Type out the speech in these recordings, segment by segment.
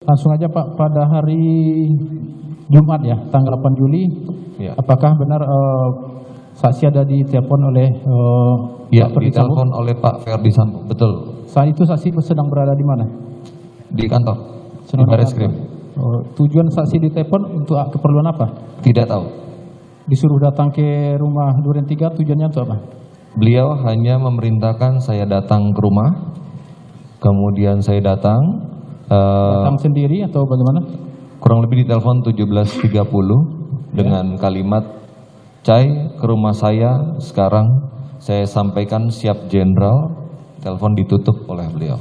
Langsung aja Pak, pada hari Jumat ya, tanggal 8 Juli, Ya. apakah benar saksi ada ditelepon oleh Ya, Pak Ferdi Sambo? ditelepon oleh Pak Ferdi Sambo, betul. Saat itu saksi sedang berada di mana? Di kantor, Sedang di Barreskrim. Tujuan saksi ditelepon untuk keperluan apa? Tidak tahu. Disuruh datang ke rumah Duren 3, tujuannya untuk apa? Beliau hanya memerintahkan saya datang ke rumah, kemudian saya datang, Datang sendiri atau bagaimana? kurang lebih di telepon 17.30 dengan kalimat, "Cai, ke rumah saya sekarang." Saya sampaikan siap jenderal, telepon ditutup oleh beliau.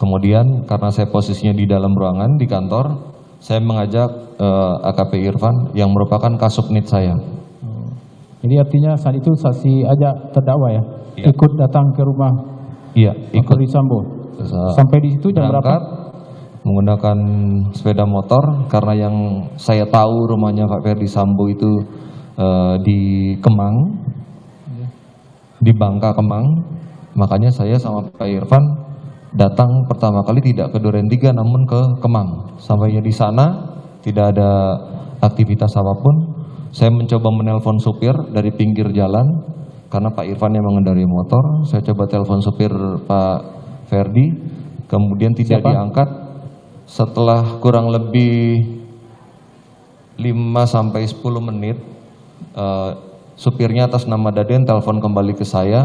Kemudian karena saya posisinya di dalam ruangan di kantor, saya mengajak AKP Irfan yang merupakan kasubnit saya. Jadi artinya saat itu saksi ajak terdakwa ya, Iya. ikut datang ke rumah Iya, Pak ikut. Ferdi Sambo. Sampai di situ jam berapa? Berangkat menggunakan sepeda motor karena yang saya tahu rumahnya Pak Ferdi Sambo itu di Kemang, di Bangka Kemang. Makanya saya sama Pak Irfan datang pertama kali tidak ke Duren 3 namun ke Kemang. Sampainya di sana tidak ada aktivitas apapun. Saya mencoba menelpon supir dari pinggir jalan karena Pak Irfan yang mengendarai motor. Saya coba telepon supir Pak Ferdi, kemudian tidak Siapa? diangkat. Setelah kurang lebih 5-10 menit, supirnya atas nama Daden telepon kembali ke saya.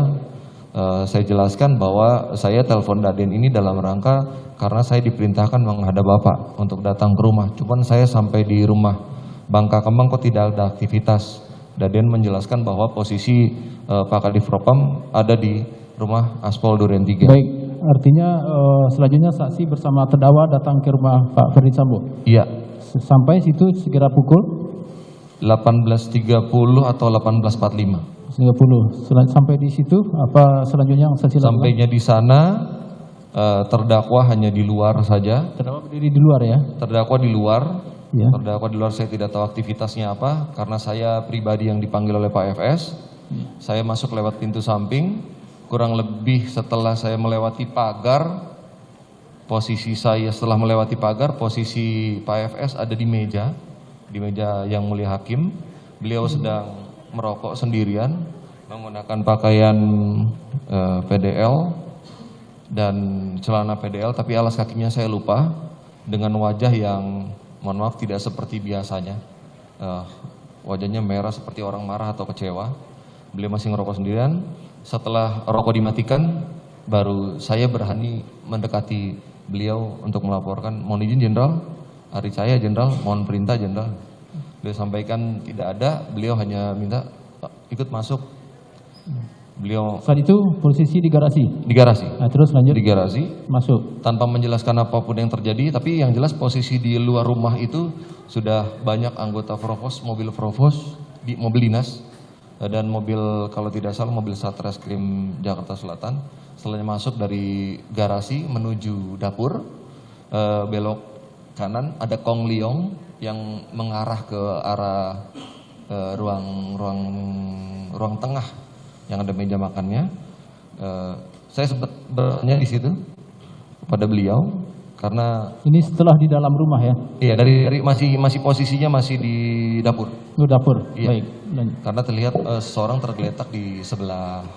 Saya jelaskan bahwa saya telepon Daden ini dalam rangka karena saya diperintahkan menghadap Bapak untuk datang ke rumah. Cuman saya sampai di rumah Bangka Kemang kok tidak ada aktivitas. Daden menjelaskan bahwa posisi Pak Kadif Propam ada di rumah Aspol Duren 3. Baik, artinya selanjutnya saksi bersama terdakwa datang ke rumah Pak Ferdi Sambo. Iya, Sampai situ sekira pukul 18.30 atau 18.45. 30. Sampai di situ apa selanjutnya yang saksi lakukan? Sampainya di sana, terdakwa hanya di luar saja. Terdakwa berdiri di luar ya. Terdakwa di luar, Ya. terdakwa di luar saya tidak tahu aktivitasnya apa karena saya pribadi yang dipanggil oleh Pak FS. Saya masuk lewat pintu samping, kurang lebih setelah saya melewati pagar, posisi saya setelah melewati pagar, posisi Pak FS ada di meja yang mulia hakim. Beliau sedang merokok sendirian, menggunakan pakaian PDL dan celana PDL, tapi alas kakinya saya lupa, dengan wajah yang mohon maaf tidak seperti biasanya. Wajahnya merah seperti orang marah atau kecewa. Beliau masih ngerokok sendirian. Setelah rokok dimatikan, baru saya berani mendekati beliau untuk melaporkan, "Mohon izin Jenderal, hari saya Jenderal, mohon perintah Jenderal." Beliau sampaikan tidak ada, beliau hanya minta ikut masuk. Beliau Saat itu posisi di garasi. di garasi. Nah, terus lanjut Di garasi masuk. tanpa menjelaskan apapun yang terjadi, tapi yang jelas posisi di luar rumah itu sudah banyak anggota Provos, mobil Provos, di mobil dinas dan mobil kalau tidak salah mobil Satreskrim Jakarta Selatan. Setelahnya masuk dari garasi menuju dapur, belok kanan ada Kong Liong yang mengarah ke arah ruang tengah yang ada meja makannya. Saya sempat bertanya di situ kepada beliau karena Ini setelah di dalam rumah ya. iya dari masih posisinya masih di dapur. Lu dapur. Iya. Baik. Lanjut. Karena terlihat seseorang tergeletak di sebelah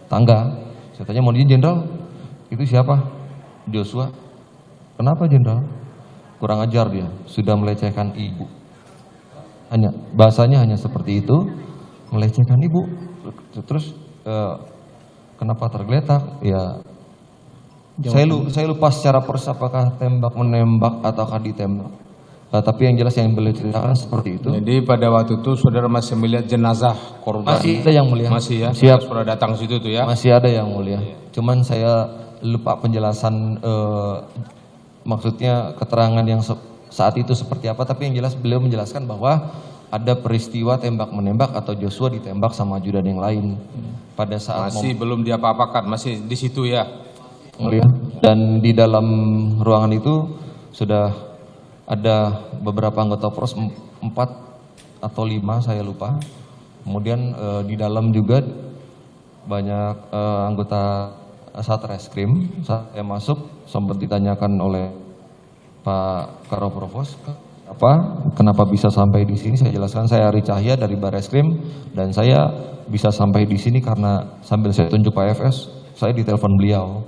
tangga. Saya tanya, "Mohon izin Jenderal, itu siapa?" "Joshua." "Kenapa Jenderal?" "Kurang ajar dia, sudah melecehkan ibu." Bahasanya hanya seperti itu, melecehkan ibu. Terus kenapa tergeletak? Ya, saya lupa secara persis apakah tembak menembak ataukah ditembak. Tapi yang jelas yang beliau ceritakan seperti itu. Jadi pada waktu itu saudara masih melihat jenazah korban? Masih ada yang mulia. Masih ya? Siap. Saudara datang situ tuh ya? Masih ada yang mulia. Cuman saya lupa penjelasan maksudnya keterangan yang saat itu seperti apa. Tapi yang jelas beliau menjelaskan bahwa ada peristiwa tembak menembak atau Joshua ditembak sama ajudan yang lain pada saat Masih belum diapa-apakan, masih di situ ya? mulia. Dan di dalam ruangan itu sudah ada beberapa anggota Pros, 4 atau 5 saya lupa. Kemudian di dalam juga banyak anggota Satreskrim. Saat saya masuk sempat ditanyakan oleh Pak Karoprovos, kenapa bisa sampai di sini? Saya jelaskan, saya Ari Cahya dari Barreskrim, dan saya bisa sampai di sini karena sambil saya tunjuk Pak FS, saya ditelepon beliau.